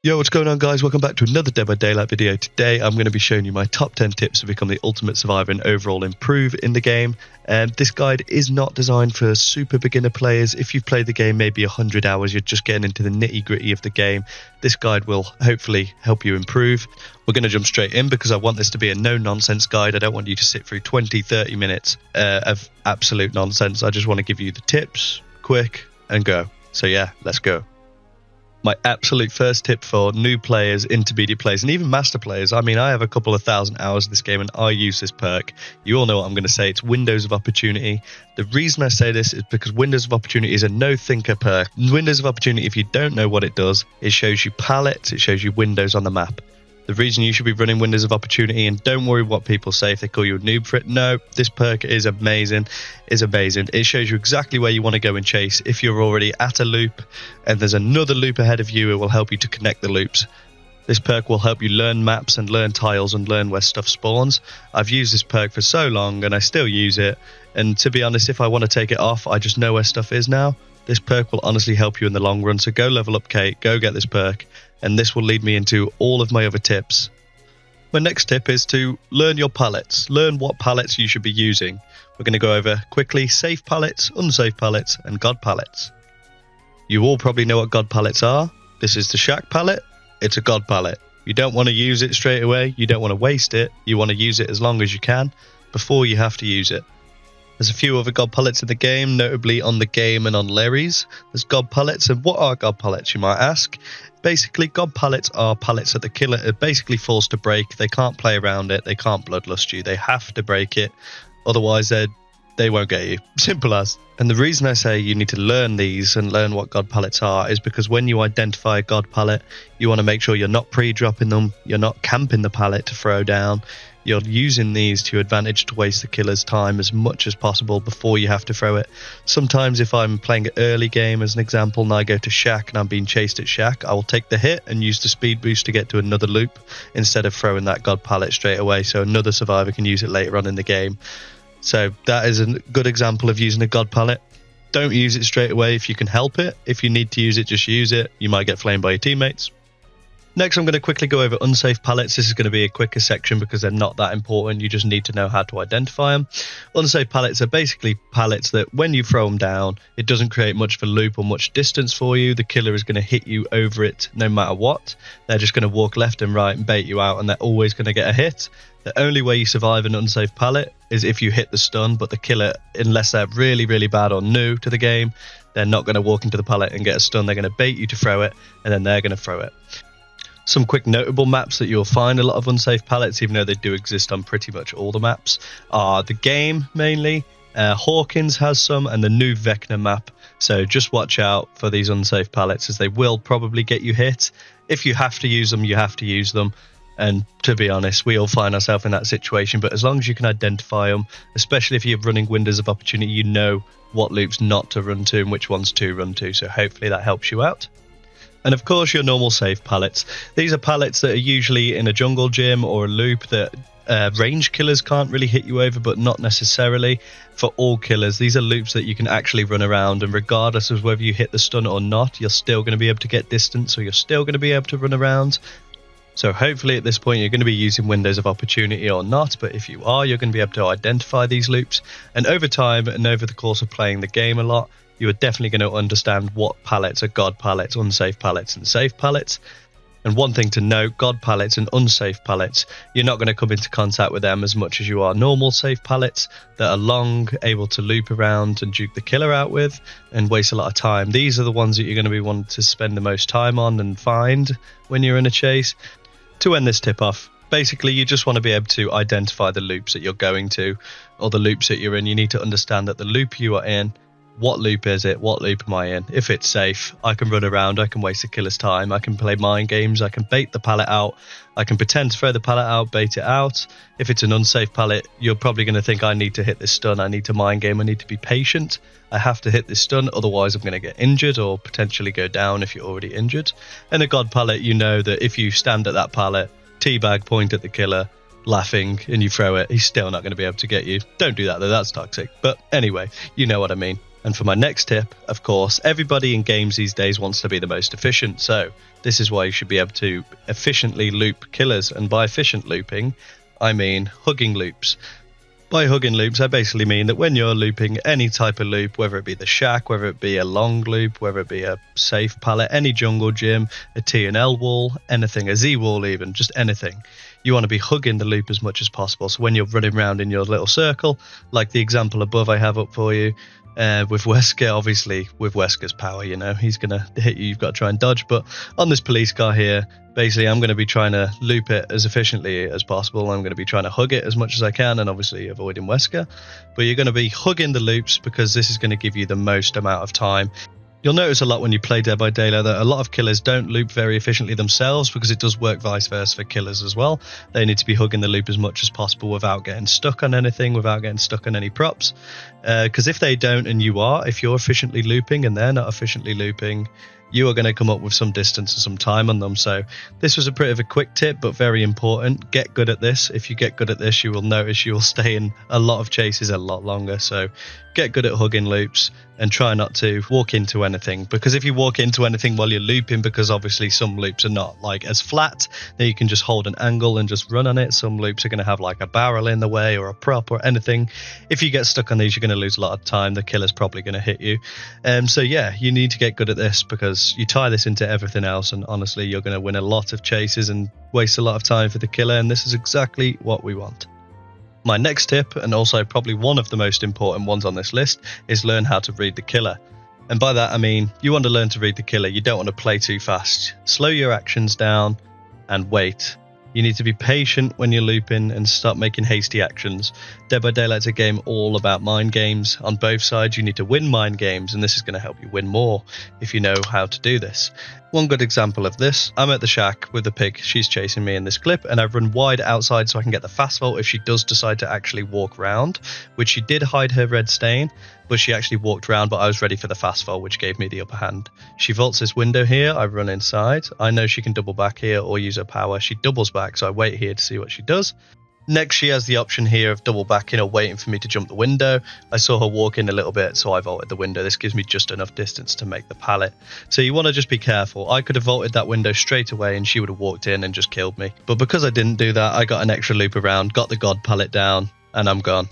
Yo, what's going on, guys? Welcome back to another Dead by Daylight video. Today I'm going to be showing you my top 10 tips to become the ultimate survivor and overall improve in the game. This guide is not designed for super beginner players. If you've played the game maybe 100 hours, you're just getting into the nitty gritty of the game. This guide will hopefully help you improve. We're going to jump straight in because I want this to be a no-nonsense guide. I don't want you to sit through 20-30 minutes of absolute nonsense. I just want to give you the tips, quick, and go. So yeah, let's go. My absolute first tip for new players, intermediate players, and even master players. I mean, I have a couple of thousand hours of this game and I use this perk. You all know what I'm going to say. It's Windows of Opportunity. The reason I say this is because Windows of Opportunity is a no-thinker perk. Windows of Opportunity, if you don't know what it does, it shows you pallets, it shows you windows on the map. The reason you should be running Windows of Opportunity, and don't worry what people say if they call you a noob for it. No, this perk is amazing. It shows you exactly where you want to go and chase. If you're already at a loop and there's another loop ahead of you, it will help you to connect the loops. This perk will help you learn maps and learn tiles and learn where stuff spawns. I've used this perk for so long and I still use it. And to be honest, if I want to take it off, I just know where stuff is now. This perk will honestly help you in the long run. So go level up, Kate. Go get this perk. And this will lead me into all of my other tips. My next tip is to learn your pallets. Learn what pallets you should be using. We're going to go over quickly safe pallets, unsafe pallets, and God pallets. You all probably know what God pallets are. This is the shack pallet. It's a God pallet. You don't want to use it straight away. You don't want to waste it. You want to use it as long as you can before you have to use it. There's a few other God pallets in the game, notably on the game and on Larry's. There's God pallets, and what are God pallets, you might ask? Basically, God pallets are pallets that the killer are basically forced to break. They can't play around it. They can't bloodlust you. They have to break it. Otherwise, they won't get you. Simple as. And the reason I say you need to learn these and learn what God pallets are is because when you identify a God pallet, you want to make sure you're not pre-dropping them. You're not camping the pallet to throw down. You're using these to your advantage to waste the killer's time as much as possible before you have to throw it. Sometimes if I'm playing an early game as an example and I go to shack and I'm being chased at shack, I will take the hit and use the speed boost to get to another loop instead of throwing that God pallet straight away so another survivor can use it later on in the game. So that is a good example of using a God pallet. Don't use it straight away if you can help it. If you need to use it, just use it. You might get flamed by your teammates. Next, I'm going to quickly go over unsafe pallets. This is going to be a quicker section because they're not that important. You just need to know how to identify them. Unsafe pallets are basically pallets that when you throw them down, it doesn't create much of a loop or much distance for you. The killer is going to hit you over it no matter what. They're just going to walk left and right and bait you out, and they're always going to get a hit. The only way you survive an unsafe pallet is if you hit the stun, but the killer, unless they're really, really bad or new to the game, they're not going to walk into the pallet and get a stun. They're going to bait you to throw it, and then they're going to throw it. Some quick notable maps that you'll find a lot of unsafe pallets, even though they do exist on pretty much all the maps, are the game mainly. Hawkins has some, and the new Vecna map. So just watch out for these unsafe pallets as they will probably get you hit. If you have to use them, you have to use them. And to be honest, we all find ourselves in that situation. But as long as you can identify them, especially if you're running Windows of Opportunity, you know what loops not to run to and which ones to run to. So hopefully that helps you out. And of course, your normal safe pallets. These are pallets that are usually in a jungle gym or a loop that range killers can't really hit you over, but not necessarily for all killers. These are loops that you can actually run around, and regardless of whether you hit the stun or not, you're still going to be able to get distance, or you're still going to be able to run around. So hopefully at this point you're going to be using Windows of Opportunity or not, but if you are, you're going to be able to identify these loops. And over time and over the course of playing the game a lot, you are definitely going to understand what pallets are God pallets, unsafe pallets, and safe pallets. And one thing to note, God pallets and unsafe pallets, you're not going to come into contact with them as much as you are normal safe pallets that are long, able to loop around and juke the killer out with and waste a lot of time. These are the ones that you're going to be wanting to spend the most time on and find when you're in a chase. To end this tip off, basically you just want to be able to identify the loops that you're going to or the loops that you're in. You need to understand that the loop you are in, what loop is it? What loop am I in? If it's safe, I can run around, I can waste a killer's time, I can play mind games, I can bait the pallet out, I can pretend to throw the pallet out, bait it out. If it's an unsafe pallet, you're probably going to think I need to hit this stun, I need to mind game, I need to be patient. I have to hit this stun, otherwise I'm going to get injured or potentially go down if you're already injured. And a God pallet, you know that if you stand at that pallet, teabag, point at the killer, laughing, and you throw it, he's still not going to be able to get you. Don't do that though, that's toxic. But anyway, you know what I mean. And for my next tip, of course, everybody in games these days wants to be the most efficient, so this is why you should be able to efficiently loop killers, and by efficient looping, I mean hugging loops. By hugging loops, I basically mean that when you're looping any type of loop, whether it be the shack, whether it be a long loop, whether it be a safe pallet, any jungle gym, a T&L wall, anything, a Z wall even, just anything, you want to be hugging the loop as much as possible. So when you're running around in your little circle, like the example above I have up for you, with Wesker, obviously with Wesker's power, you know, he's going to hit you, you've got to try and dodge. But on this police car here, basically I'm going to be trying to loop it as efficiently as possible. I'm going to be trying to hug it as much as I can, and obviously avoiding Wesker. But you're going to be hugging the loops because this is going to give you the most amount of time. You'll notice a lot when you play Dead by Daylight that a lot of killers don't loop very efficiently themselves, because it does work vice versa for killers as well. They need to be hugging the loop as much as possible without getting stuck on anything, without getting stuck on any props. Because if they don't and you are, if you're efficiently looping and they're not efficiently looping, you are going to come up with some distance and some time on them. So this was a bit of a quick tip, but very important. Get good at this. If you get good at this, you will notice you will stay in a lot of chases a lot longer. So get good at hugging loops and try not to walk into anything, because if you walk into anything while you're looping, because obviously some loops are not like as flat, then you can just hold an angle and just run on it. Some loops are going to have like a barrel in the way or a prop or anything. If you get stuck on these, you're going to lose a lot of time. The killer's probably going to hit you. So yeah, you need to get good at this, because you tie this into everything else, and honestly you're going to win a lot of chases and waste a lot of time for the killer, and this is exactly what we want. My next tip, and also probably one of the most important ones on this list, is learn how to read the killer. And by that I mean, you want to learn to read the killer. You don't want to play too fast. Slow your actions down and wait. You need to be patient when you're looping and stop making hasty actions. Dead by Daylight's a game all about mind games. On both sides, you need to win mind games, and this is going to help you win more if you know how to do this. One good example of this, I'm at the shack with the pig. She's chasing me in this clip, and I've run wide outside so I can get the fast vault if she does decide to actually walk round, which she did hide her red stain, but she actually walked round, but I was ready for the fast vault, which gave me the upper hand. She vaults this window here, I run inside. I know she can double back here or use her power. She doubles back, so I wait here to see what she does. Next, she has the option here of double backing or waiting for me to jump the window. I saw her walk in a little bit, so I vaulted the window. This gives me just enough distance to make the pallet. So you want to just be careful. I could have vaulted that window straight away and she would have walked in and just killed me. But because I didn't do that, I got an extra loop around, got the god pallet down, and I'm gone.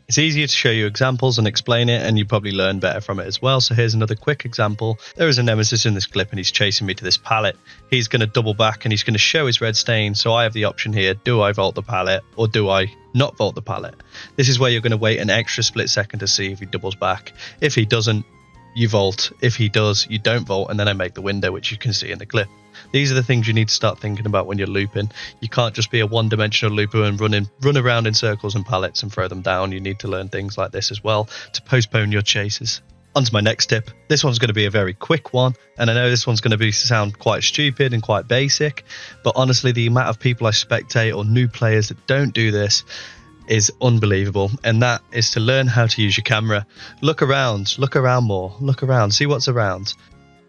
It's easier to show you examples and explain it, and you probably learn better from it as well. So here's another quick example. There is a nemesis in this clip and he's chasing me to this pallet. He's going to double back and he's going to show his red stain. So I have the option here, do I vault the pallet or do I not vault the pallet? This is where you're going to wait an extra split second to see if he doubles back. If he doesn't, you vault. If he does, you don't vault, and then I make the window, which you can see in the clip. These are the things you need to start thinking about when you're looping. You can't just be a one-dimensional looper and run around in circles and pallets and throw them down. You need to learn things like this as well to postpone your chases. On to my next tip. This one's going to be a very quick one, and I know this one's going to sound quite stupid and quite basic, but honestly the amount of people I spectate or new players that don't do this is unbelievable, and that is to learn how to use your camera. Look around more, look around, see what's around.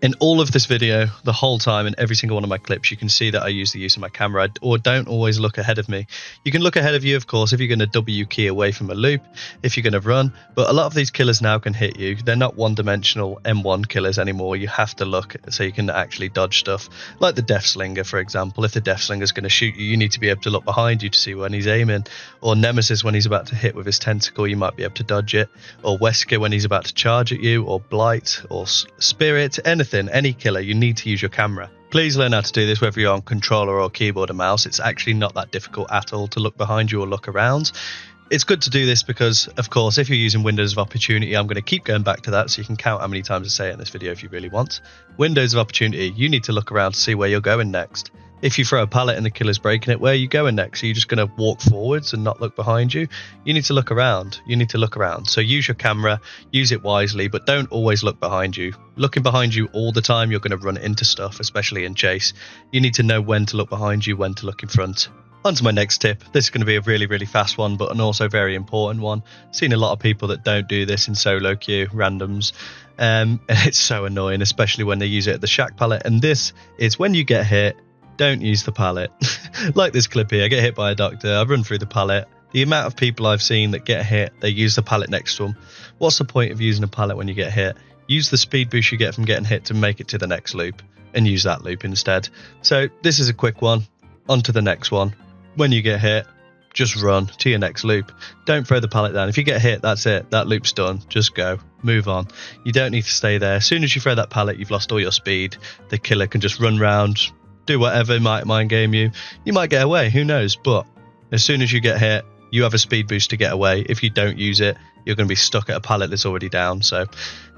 In all of this video, the whole time, in every single one of my clips, you can see that I use the use of my camera, or don't always look ahead of me. You can look ahead of you, of course, if you're going to W key away from a loop, if you're going to run, but a lot of these killers now can hit you. They're not one-dimensional M1 killers anymore. You have to look so you can actually dodge stuff, like the Death Slinger, for example. If the Death Slinger is going to shoot you, you need to be able to look behind you to see when he's aiming, or Nemesis when he's about to hit with his tentacle, you might be able to dodge it, or Wesker when he's about to charge at you, or Blight, or Spirit, anything, any killer, you need to use your camera. Please learn how to do this, whether you're on controller or keyboard or mouse. It's actually not that difficult at all to look behind you or look around. It's good to do this because, of course, if you're using windows of opportunity, I'm going to keep going back to that so you can count how many times I say it in this video if you really want. Windows of opportunity, you need to look around to see where you're going next. If you throw a pallet and the killer's breaking it, where are you going next? Are you just going to walk forwards and not look behind you? You need to look around. You need to look around. So use your camera, use it wisely, but don't always look behind you. Looking behind you all the time, you're going to run into stuff, especially in chase. You need to know when to look behind you, when to look in front. On to my next tip. This is going to be a really, really fast one, but an also very important one. Seen a lot of people that don't do this in solo queue, randoms, and it's so annoying, especially when they use it at the shack pallet. And this is when you get hit, don't use the pallet. Like this clip here, I get hit by a doctor, I run through the pallet The amount of people I've seen that get hit, they use the pallet next to them. What's the point of using a pallet when you get hit? Use the speed boost you get from getting hit to make it to the next loop, and use that loop instead. So this is a quick one. On to the next one. When you get hit, just run to your next loop. Don't throw the pallet down. If you get hit, that's it. That loop's done. Just go. Move on. You don't need to stay there. As soon as you throw that pallet, you've lost all your speed. The killer can just run round, do whatever, might mind game you. You might get away, who knows? But as soon as you get hit, you have a speed boost to get away. If you don't use it, you're going to be stuck at a pallet that's already down. So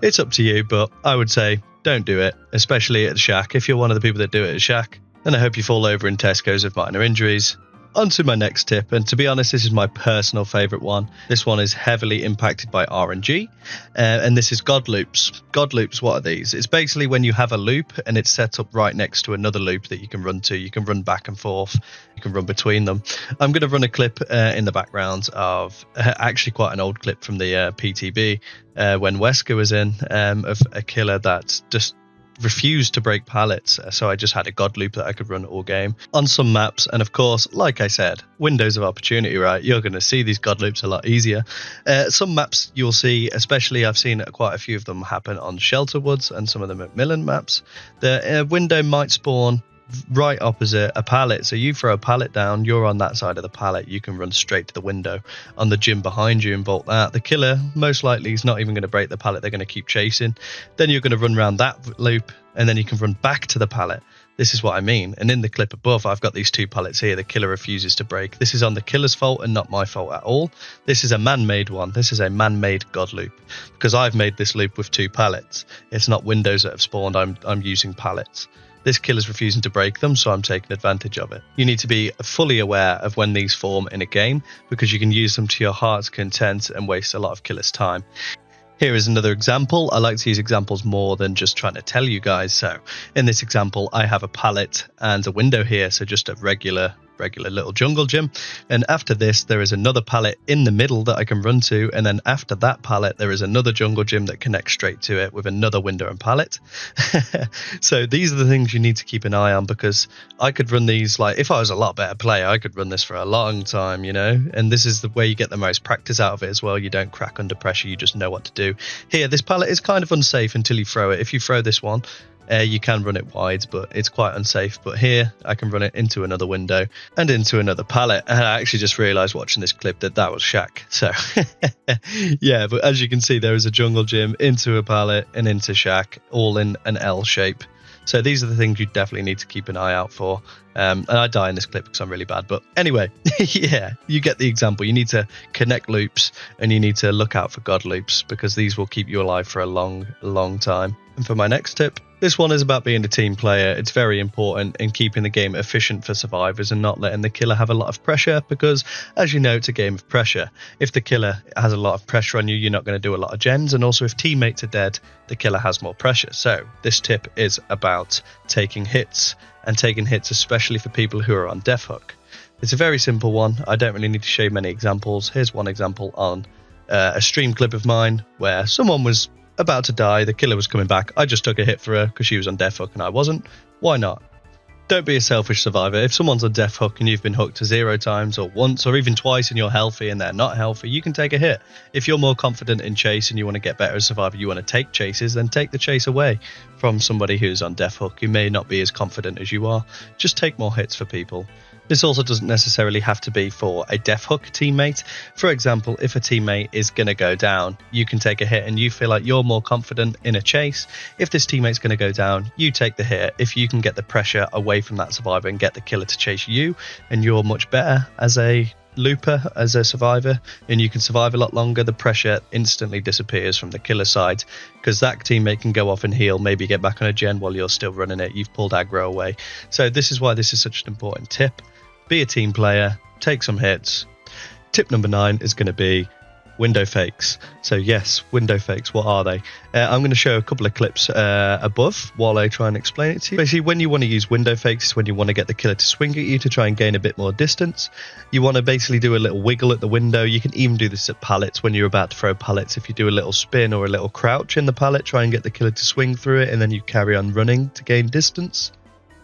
it's up to you, but I would say don't do it, especially at the shack. If you're one of the people that do it at the shack, then I hope you fall over in Tesco's with minor injuries. On to my next tip, and to be honest, this is my personal favourite one. This one is heavily impacted by RNG, and this is God loops. God loops, what are these? It's basically when you have a loop and it's set up right next to another loop that you can run to. You can run back and forth, you can run between them. I'm going to run a clip in the background of actually quite an old clip from the PTB when Wesker was in, of a killer that just refused to break pallets, so I just had a god loop that I could run all game on some maps. And of course, like I said, windows of opportunity, right? You're going to see these god loops a lot easier. Some maps you'll see, especially I've seen quite a few of them happen on Shelter Woods and some of the Macmillan maps. The window might spawn right opposite a pallet, so you throw a pallet down, you're on that side of the pallet, you can run straight to the window on the gym behind you and bolt that. The killer most likely is not even going to break the pallet, they're going to keep chasing. Then you're going to run around that loop, and then you can run back to the pallet. This is what I mean. And in the clip above, I've got these two pallets here the killer refuses to break. This is on the killer's fault and not my fault at all. This is a man-made one. This is a man-made god loop, because I've made this loop with two pallets. It's not windows that have spawned, I'm using pallets. This killer's refusing to break them, so I'm taking advantage of it. You need to be fully aware of when these form in a game, because you can use them to your heart's content and waste a lot of killer's time. Here is another example. I like to use examples more than just trying to tell you guys. So in this example, I have a pallet and a window here, so just a regular little jungle gym. And after this, there is another pallet in the middle that I can run to, and then after that pallet there is another jungle gym that connects straight to it with another window and pallet. So these are the things you need to keep an eye on, because I could run these, like if I was a lot better player, I could run this for a long time, you know. And this is the way you get the most practice out of it as well. You don't crack under pressure, you just know what to do. Here, this pallet is kind of unsafe until you throw it. If you throw this one, you can run it wide, but it's quite unsafe. But here I can run it into another window and into another pallet. And I actually just realized watching this clip that was shack. So yeah, but as you can see, there is a jungle gym into a pallet and into shack, all in an L shape. So these are the things you definitely need to keep an eye out for. And I die in this clip because I'm really bad. But anyway, yeah, you get the example. You need to connect loops and you need to look out for god loops, because these will keep you alive for a long time. And for my next tip, this one is about being a team player. It's very important in keeping the game efficient for survivors and not letting the killer have a lot of pressure, because as you know, it's a game of pressure. If the killer has a lot of pressure on you, you're not going to do a lot of gens. And also if teammates are dead, the killer has more pressure. So this tip is about taking hits, and taking hits especially for people who are on death hook. It's a very simple one. I don't really need to show you many examples. Here's one example on a stream clip of mine where someone was about to die, the killer was coming back. I just took a hit for her because she was on death hook and I wasn't. Why not? Don't be a selfish survivor. If someone's on death hook and you've been hooked to 0 times or once or even twice and you're healthy and they're not healthy, you can take a hit. If you're more confident in chase and you want to get better as a survivor, you want to take chases, then take the chase away from somebody who's on death hook who may not be as confident as you are. Just take more hits for people. This also doesn't necessarily have to be for a death hook teammate. For example, if a teammate is going to go down, you can take a hit and you feel like you're more confident in a chase. If this teammate's going to go down, you take the hit. If you can get the pressure away from that survivor and get the killer to chase you, and you're much better as a looper, as a survivor, and you can survive a lot longer, the pressure instantly disappears from the killer side, because that teammate can go off and heal, maybe get back on a gen while you're still running it. You've pulled aggro away. So this is why this is such an important tip. Be a team player, take some hits. Tip number 9 is going to be window fakes. So yes, window fakes, what are they? I'm going to show a couple of clips above while I try and explain it to you. Basically, when you want to use window fakes, when you want to get the killer to swing at you to try and gain a bit more distance, you want to basically do a little wiggle at the window. You can even do this at pallets when you're about to throw pallets. If you do a little spin or a little crouch in the pallet, try and get the killer to swing through it, and then you carry on running to gain distance.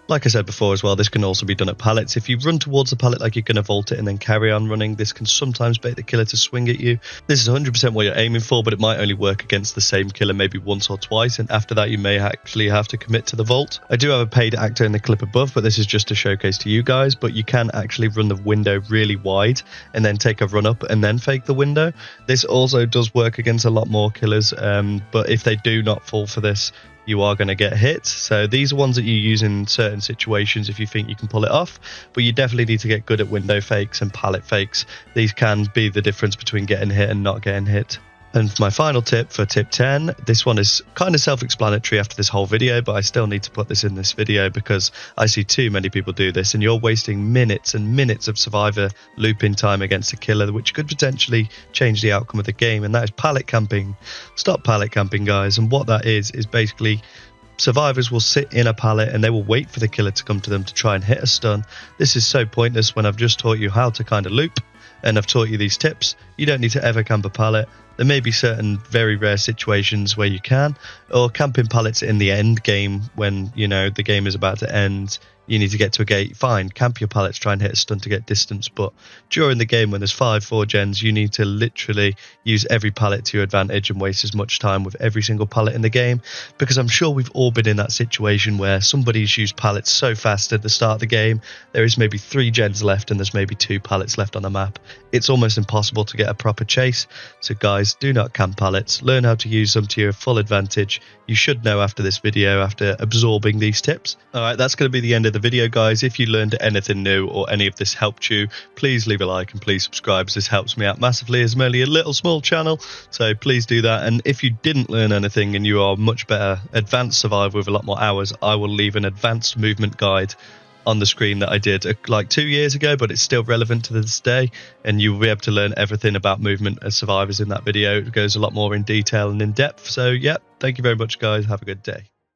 Like I said before as well, this can also be done at pallets. If you run towards the pallet like you're going to vault it and then carry on running, this can sometimes bait the killer to swing at you. This is 100% what you're aiming for, but it might only work against the same killer maybe once or twice, and after that you may actually have to commit to the vault. I do have a paid actor in the clip above, but this is just to showcase to you guys, but you can actually run the window really wide and then take a run up and then fake the window. This also does work against a lot more killers, but if they do not fall for this, you are going to get hit. So these are ones that you use in certain situations if you think you can pull it off, but you definitely need to get good at window fakes and pallet fakes. These can be the difference between getting hit and not getting hit. And my final tip for tip 10, this one is kind of self-explanatory after this whole video, but I still need to put this in this video because I see too many people do this, and you're wasting minutes and minutes of survivor looping time against a killer, which could potentially change the outcome of the game, and that is pallet camping. Stop pallet camping, guys. And what that is basically survivors will sit in a pallet and they will wait for the killer to come to them to try and hit a stun. This is so pointless when I've just taught you how to kind of loop and I've taught you these tips. You don't need to ever camp a pallet. There may be certain very rare situations where you can, or camping pallets in the end game when, you know, the game is about to end, you need to get to a gate, fine, camp your pallets, try and hit a stun to get distance, but during the game when there's 5-4 gens, you need to literally use every pallet to your advantage and waste as much time with every single pallet in the game, because I'm sure we've all been in that situation where somebody's used pallets so fast at the start of the game, there is maybe 3 gens left and there's maybe 2 pallets left on the map. It's almost impossible to get a proper chase, so guys, do not camp pallets, learn how to use them to your full advantage. You should know after this video, after absorbing these tips. Alright, that's going to be the end of the video, guys. If you learned anything new or any of this helped you, please leave a like and please subscribe, as this helps me out massively, as I'm only a little small channel, so please do that. And if you didn't learn anything and you are much better advanced survivor with a lot more hours, I will leave an advanced movement guide on the screen that I did like 2 years ago, but it's still relevant to this day, and you'll be able to learn everything about movement as survivors in that video. It goes a lot more in detail and in depth. So yeah, thank you very much, guys. Have a good day.